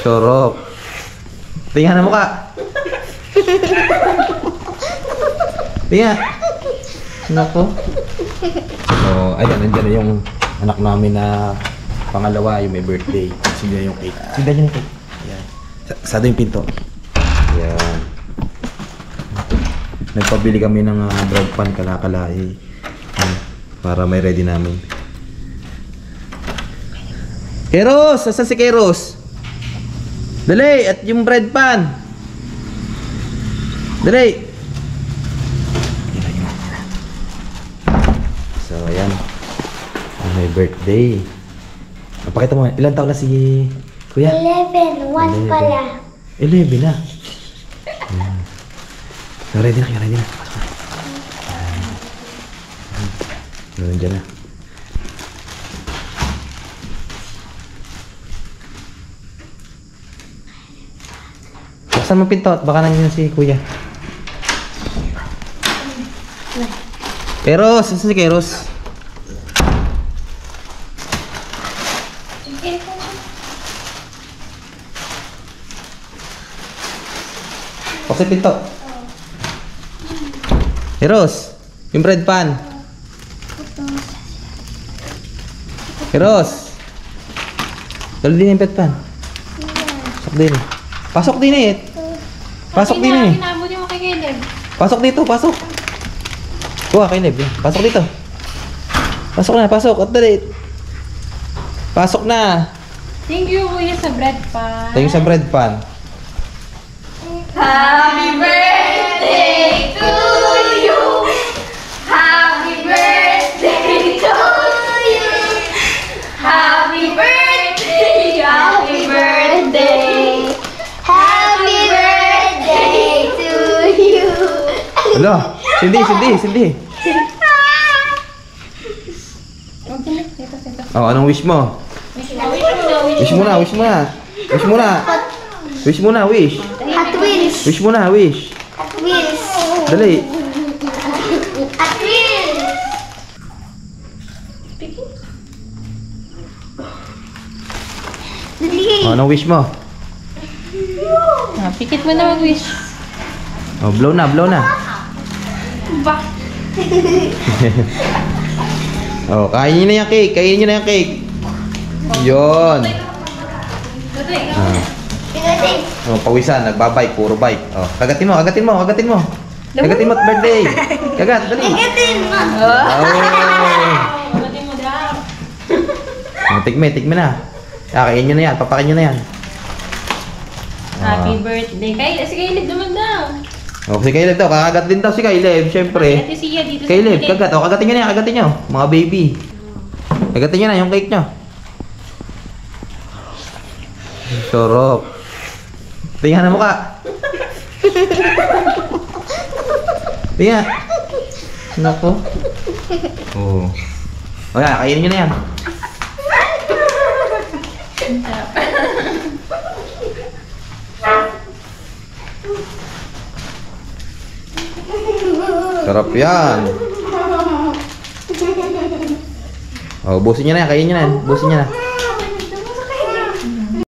Sarap. Tingnan mo ka. Tingnan. Nako. So, ayan, nandiyan na yung anak namin na pangalawa, yung may birthday. Sindihan yung cake. Sindihan yung cake. Ayan. Sado yung pinto. Ayan. Nagpabili kami ng bread pan kalakalahi. Para may ready namin. Keros! Asan si Keros? Dali! At yung bread pan! Dali! So, ayan. May birthday. Pakita mo, ilan taon na si Kuya? 11. 1 pala. 11 na. So, ready na kayo, ready na. Nandiyan na. Buksan mo pinto at baka nandiyan si Kuya. Keros! Saan si Keros? Buksan pinto. Keros! Yung bread pan. Keros! Dalo din yung bread pan. Pasok din. Pasok din eh. Pasok din eh. Pinabot mo kay Caleb. Pasok dito, pasok. Kuha kay Neb. Pasok dito. Pasok na, pasok. At dali. Pasok na. Thank you, Kuya, sa bread pan. Tayo sa bread pan. Happy birthday to you! Happy birthday to you! Happy birthday! Happy birthday! Happy birthday to you. Hello. Cindy. Oh, anong wish mo? Wish mo na. Hot Wheels. Wish mo na, wish. Hot Wheels. Dali. Hot Wheels. Dali. Oh, anong wish mo? Pikit mo na mag-wish. Oh, blow na. Ba? Oh, kainin nyo na yung cake. Yun. Ah. Pinating. Oh, pawisan, nagbabike, puro bike. Oh, kagatin mo. Kagatin mo at birthday. Kagat, dali. Agatin mo. Oh. Pati mo daw. Oh, tikme na. Kain nyo na yan, papakin nyo na yan. Happy birthday. Si Caleb naman daw. Oh, si Caleb daw, kakagat din daw si Caleb, syempre. Ate Sia dito Caleb, kagat. Oh, kagatin nyo. Mga baby. Kagatin nyo na yung cake nyo. Sarap. Tingnan mo ka. Tingnan. Nako. Oh. O yan, kainin nyo na yan. Sarap yan. Oh, busin nyo na yan, kainin nyo na yan. Busin nyo na.